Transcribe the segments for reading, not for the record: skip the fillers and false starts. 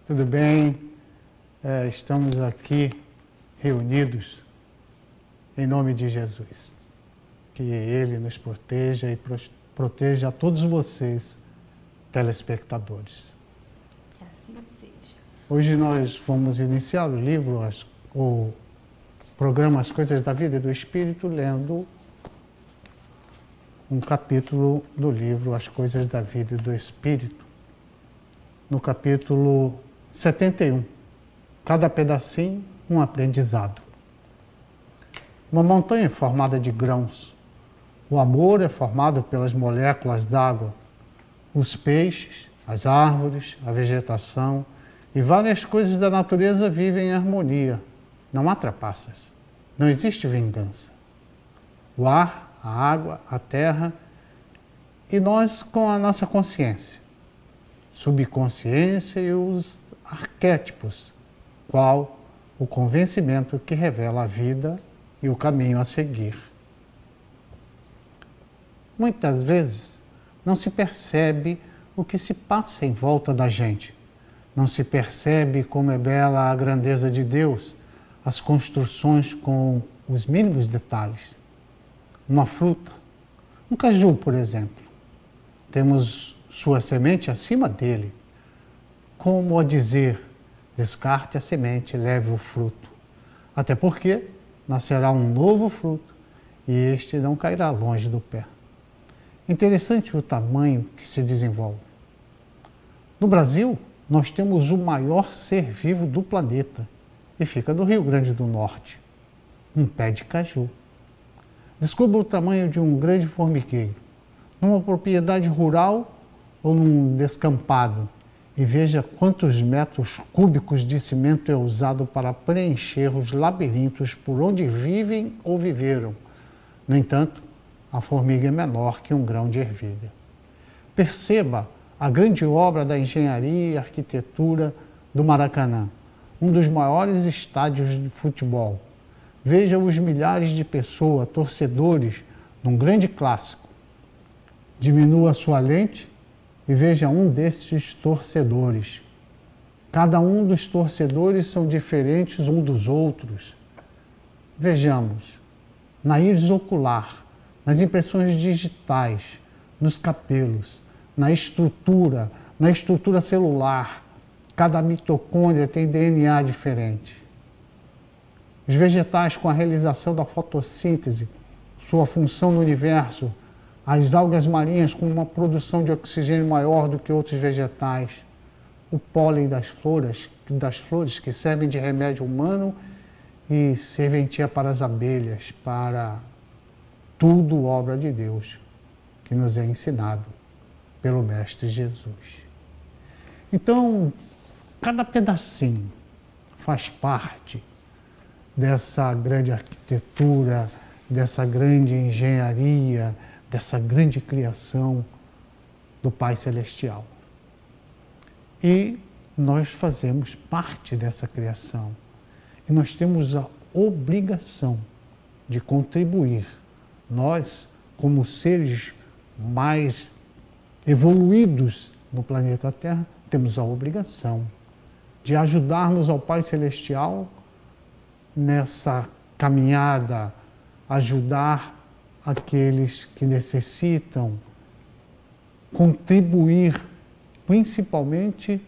Tudo bem? Estamos aqui reunidos em nome de Jesus. Que Ele nos proteja e proteja a todos vocês, telespectadores. Que assim seja. Hoje nós vamos iniciar o livro, o programa As Coisas da Vida e do Espírito, lendo um capítulo do livro As Coisas da Vida e do Espírito, no capítulo 71. Cada pedacinho, um aprendizado. Uma montanha é formada de grãos. O amor é formado pelas moléculas d'água. Os peixes, as árvores, a vegetação e várias coisas da natureza vivem em harmonia. Não há trapaças. Não existe vingança. O ar, a água, a terra e nós com a nossa consciência, subconsciência e os arquétipos, qual o convencimento que revela a vida e o caminho a seguir. Muitas vezes não se percebe o que se passa em volta da gente. Não se percebe como é bela a grandeza de Deus, as construções com os mínimos detalhes. Uma fruta, um caju, por exemplo, temos sua semente acima dele. Como a dizer, descarte a semente, leve o fruto. Até porque nascerá um novo fruto e este não cairá longe do pé. Interessante o tamanho que se desenvolve. No Brasil, nós temos o maior ser vivo do planeta e fica no Rio Grande do Norte, um pé de caju. Descubra o tamanho de um grande formigueiro, numa propriedade rural ou num descampado, e veja quantos metros cúbicos de cimento é usado para preencher os labirintos por onde vivem ou viveram. No entanto, a formiga é menor que um grão de ervilha. Perceba a grande obra da engenharia e arquitetura do Maracanã, um dos maiores estádios de futebol. Veja os milhares de pessoas, torcedores, num grande clássico. Diminua sua lente e veja um desses torcedores. Cada um dos torcedores são diferentes um dos outros. Vejamos, na íris ocular, nas impressões digitais, nos capelos, na estrutura celular. Cada mitocôndria tem DNA diferente. Os vegetais, com a realização da fotossíntese, sua função no universo, as algas marinhas com uma produção de oxigênio maior do que outros vegetais, o pólen das flores que servem de remédio humano e serventia para as abelhas, para tudo obra de Deus, que nos é ensinado pelo Mestre Jesus. Então, cada pedacinho faz parte dessa grande arquitetura, dessa grande engenharia, dessa grande criação do Pai Celestial. E nós fazemos parte dessa criação. E nós temos a obrigação de contribuir. Nós, como seres mais evoluídos no planeta Terra, temos a obrigação de ajudarmos ao Pai Celestial nessa caminhada, ajudar aqueles que necessitam, contribuir principalmente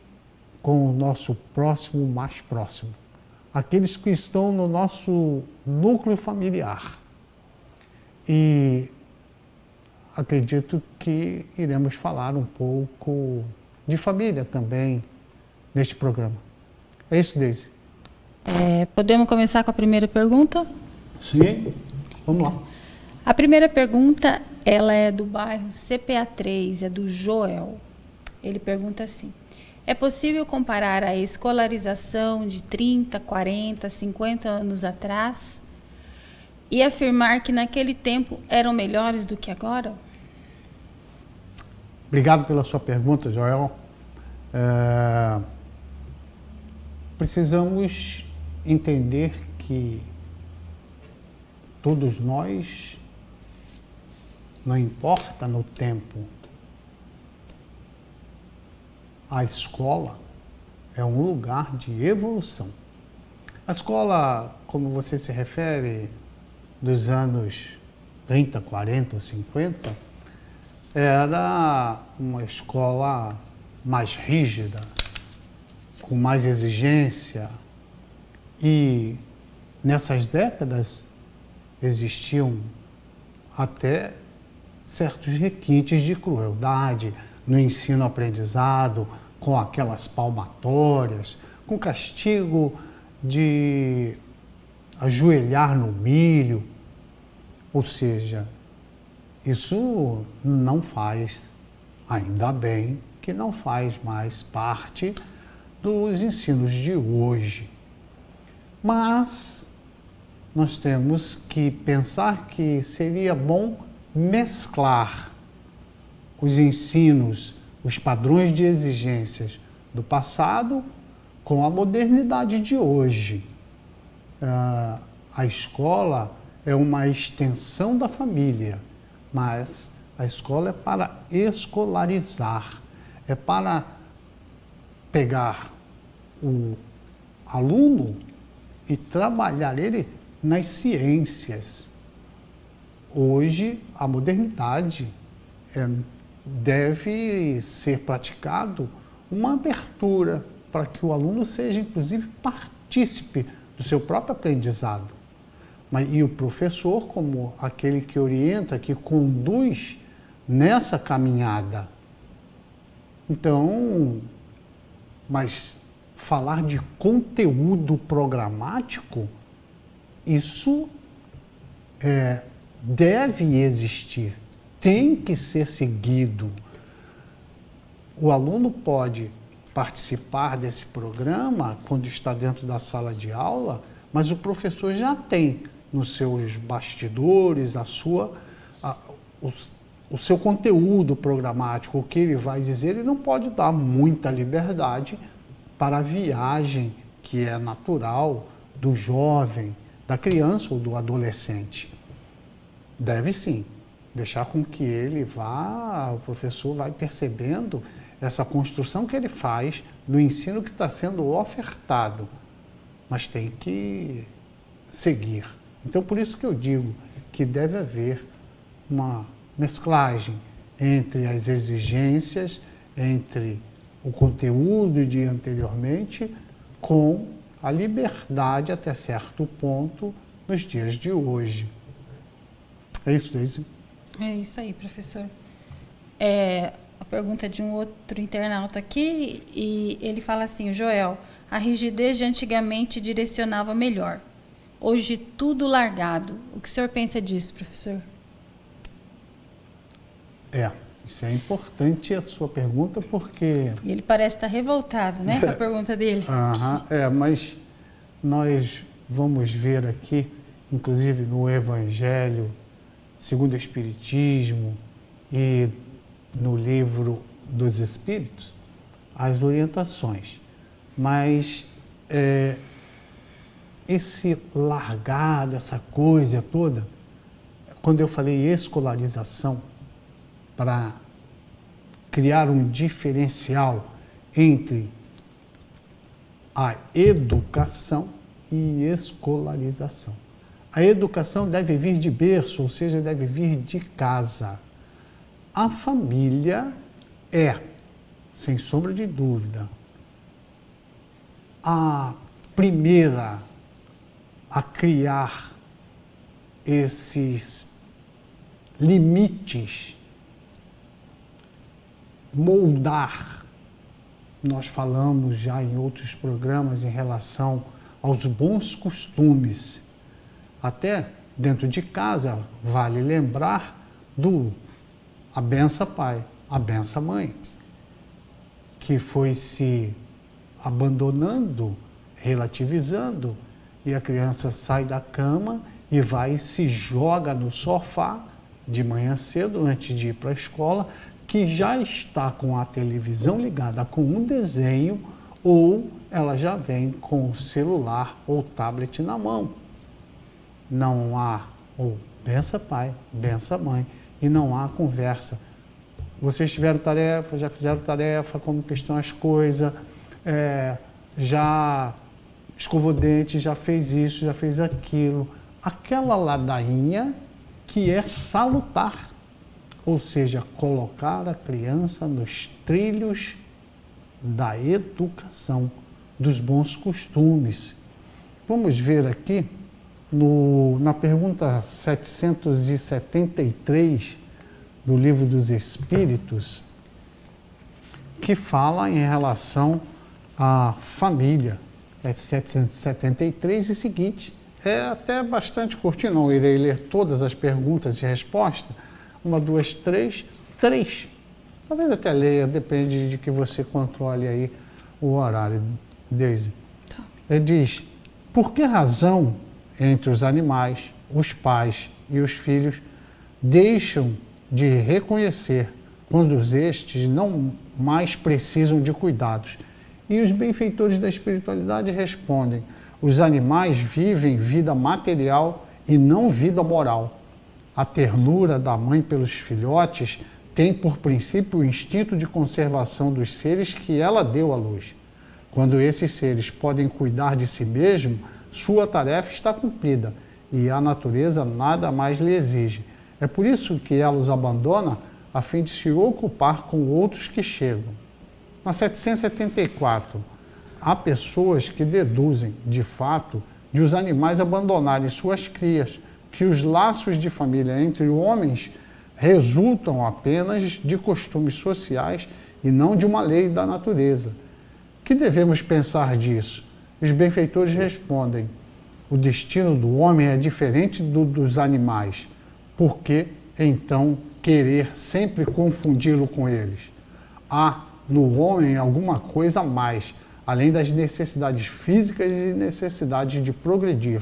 com o nosso próximo mais próximo, aqueles que estão no nosso núcleo familiar. E acredito que iremos falar um pouco de família também neste programa. É isso, Deise? Podemos começar com a primeira pergunta? Sim, vamos lá. A primeira pergunta, ela é do bairro CPA3, é do Joel. Ele pergunta assim: é possível comparar a escolarização de 30, 40, 50 anos atrás e afirmar que naquele tempo eram melhores do que agora? Obrigado pela sua pergunta, Joel. Precisamos entender que todos nós, não importa no tempo, a escola é um lugar de evolução. A escola, como você se refere, dos anos 30, 40 ou 50, era uma escola mais rígida, com mais exigência, e nessas décadas existiam até certos requintes de crueldade no ensino-aprendizado, com aquelas palmatórias, com castigo de ajoelhar no milho. Ou seja, isso não faz, ainda bem que não faz mais parte dos ensinos de hoje. Mas nós temos que pensar que seria bom mesclar os ensinos, os padrões de exigências do passado com a modernidade de hoje. A escola é uma extensão da família, mas a escola é para escolarizar, é para pegar o aluno e trabalhar ele nas ciências. Hoje, a modernidade deve ser praticado uma abertura para que o aluno seja, inclusive, partícipe do seu próprio aprendizado. E o professor, como aquele que orienta, que conduz nessa caminhada. Então, mas falar de conteúdo programático, isso deve existir, tem que ser seguido. O aluno pode participar desse programa quando está dentro da sala de aula, mas o professor já tem nos seus bastidores o seu conteúdo programático, o que ele vai dizer. Ele não pode dar muita liberdade para a viagem que é natural do jovem, da criança ou do adolescente. Deve sim deixar com que ele vá, o professor vai percebendo essa construção que ele faz do ensino que está sendo ofertado, mas tem que seguir. Então, por isso que eu digo que deve haver uma mesclagem entre as exigências, entre o conteúdo de anteriormente, com a liberdade até certo ponto nos dias de hoje. É isso, Deise? É isso aí, professor. A pergunta de um outro internauta aqui, e ele fala assim: Joel, a rigidez de antigamente direcionava melhor. Hoje tudo largado. O que o senhor pensa disso, professor? Isso é importante a sua pergunta, porque... E ele parece estar revoltado, né, com a pergunta dele. Mas nós vamos ver aqui, inclusive no Evangelho segundo o Espiritismo e no Livro dos Espíritos, as orientações. Mas esse largado, essa coisa toda, quando eu falei escolarização, para criar um diferencial entre a educação e escolarização. A educação deve vir de berço, ou seja, deve vir de casa. A família é, sem sombra de dúvida, a primeira a criar esses limites, moldar. Nós falamos já em outros programas em relação aos bons costumes. Até dentro de casa, vale lembrar do a benção pai, a benção mãe, que foi se abandonando, relativizando, e a criança sai da cama e vai e se joga no sofá de manhã cedo, antes de ir para a escola, que já está com a televisão ligada com um desenho, ou ela já vem com o celular ou tablet na mão. Não há, ou benção pai, benção mãe, e não há conversa. Vocês tiveram tarefa, já fizeram tarefa, como que estão as coisas, já escovou dente, já fez isso, já fez aquilo. Aquela ladainha que é salutar, ou seja, colocar a criança nos trilhos da educação, dos bons costumes. Vamos ver aqui, na pergunta 773 do Livro dos Espíritos, que fala em relação à família. É 773 e seguinte. É até bastante curtinho, não irei ler todas as perguntas e respostas. 1, 2, 3, 3. Talvez até leia, depende de que você controle aí o horário, Deise. Tá. Ele diz, por que razão entre os animais, os pais e os filhos deixam de reconhecer quando estes não mais precisam de cuidados? E os benfeitores da espiritualidade respondem, os animais vivem vida material e não vida moral. A ternura da mãe pelos filhotes tem por princípio o instinto de conservação dos seres que ela deu à luz. Quando esses seres podem cuidar de si mesmo, sua tarefa está cumprida e a natureza nada mais lhe exige. É por isso que ela os abandona a fim de se ocupar com outros que chegam. Na 774, há pessoas que deduzem, de fato, de os animais abandonarem suas crias, que os laços de família entre homens resultam apenas de costumes sociais e não de uma lei da natureza. O que devemos pensar disso? Os benfeitores respondem, o destino do homem é diferente do dos animais. Por que, então, querer sempre confundi-lo com eles? Há no homem alguma coisa a mais, além das necessidades físicas e necessidades de progredir.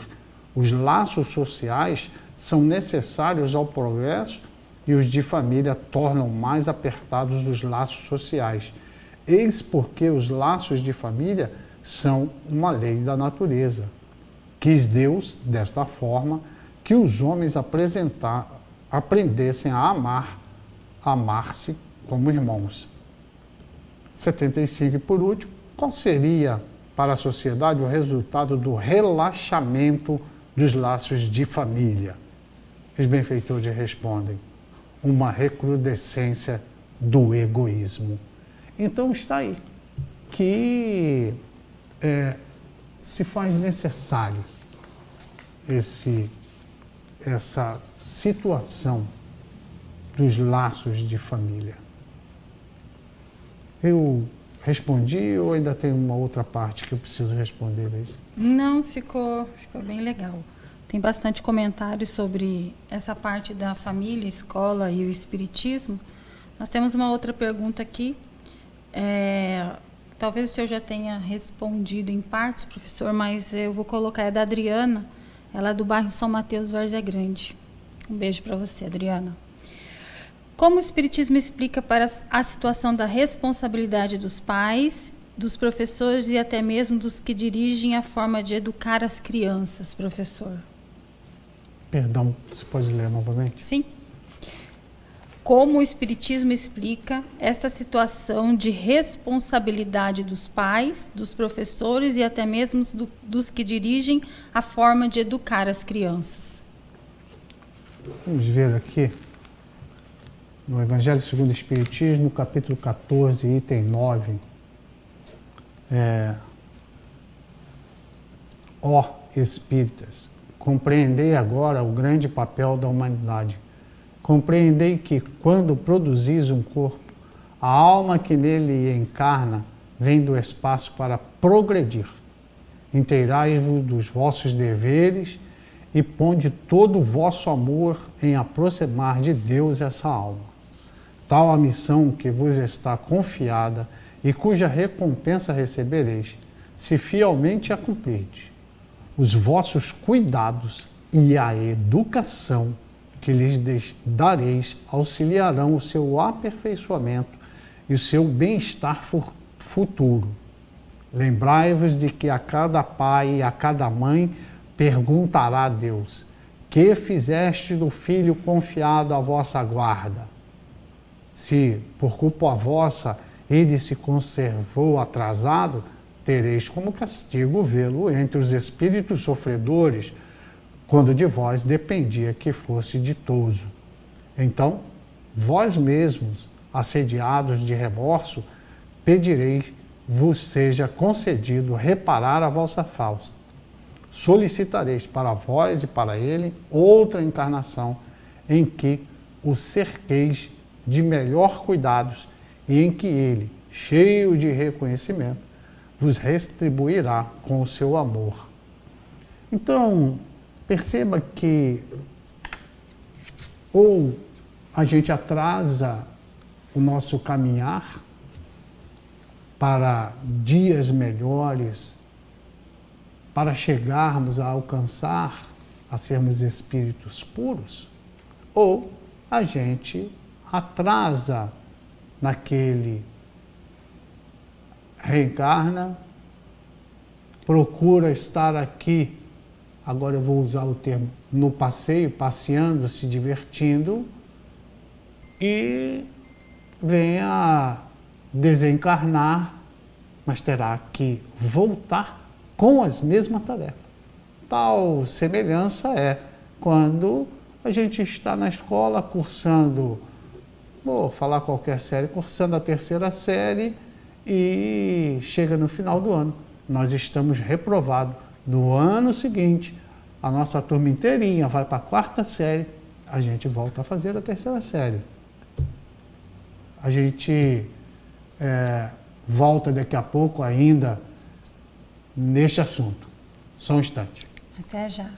Os laços sociais são necessários ao progresso e os de família tornam mais apertados os laços sociais. Eis porque os laços de família são uma lei da natureza. Quis Deus, desta forma, que os homens aprendessem a amar-se como irmãos. 75, e por último, qual seria para a sociedade o resultado do relaxamento dos laços de família? Os benfeitores respondem, uma recrudescência do egoísmo. Então está aí que se faz necessário essa situação dos laços de família. Eu respondi ou ainda tem uma outra parte que eu preciso responder? Não, ficou bem legal. Tem bastante comentário sobre essa parte da família, escola e o espiritismo. Nós temos uma outra pergunta aqui. Talvez o senhor já tenha respondido em partes, professor, mas eu vou colocar, é da Adriana, ela é do bairro São Mateus, Várzea Grande. Um beijo para você, Adriana. Como o espiritismo explica para a situação da responsabilidade dos pais, dos professores e até mesmo dos que dirigem a forma de educar as crianças, professor? Perdão, você pode ler novamente? Sim. Como o espiritismo explica esta situação de responsabilidade dos pais, dos professores e até mesmo dos que dirigem a forma de educar as crianças? Vamos ver aqui, no Evangelho segundo o Espiritismo, capítulo 14, item 9. Ó espíritas, compreendei agora o grande papel da humanidade. Compreendei que, quando produzis um corpo, a alma que nele encarna vem do espaço para progredir. Inteirai-vos dos vossos deveres e ponde todo o vosso amor em aproximar de Deus essa alma. Tal a missão que vos está confiada e cuja recompensa recebereis, se fielmente a cumprirdes. Os vossos cuidados e a educação que lhes dareis auxiliarão o seu aperfeiçoamento e o seu bem-estar futuro. Lembrai-vos de que a cada pai e a cada mãe perguntará a Deus, que fizeste do filho confiado à vossa guarda? Se, por culpa vossa, ele se conservou atrasado, tereis como castigo vê-lo entre os espíritos sofredores, quando de vós dependia que fosse ditoso. Então, vós mesmos, assediados de remorso, pedireis vos seja concedido reparar a vossa falta. Solicitareis para vós e para ele outra encarnação em que o cerqueis de melhor cuidados e em que ele, cheio de reconhecimento, vos retribuirá com o seu amor. Então, perceba que ou a gente atrasa o nosso caminhar para dias melhores, para chegarmos a alcançar, a sermos espíritos puros, ou a gente atrasa naquele, reencarna, procura estar aqui, agora eu vou usar o termo, no passeio, passeando, se divertindo, e vem a desencarnar, mas terá que voltar com as mesmas tarefas. Tal semelhança é quando a gente está na escola cursando, vou falar qualquer série, cursando a 3ª série e chega no final do ano. Nós estamos reprovados. No ano seguinte, a nossa turma inteirinha vai para a 4ª série, a gente volta a fazer a 3ª série. A gente volta daqui a pouco ainda neste assunto. Só um instante. Até já.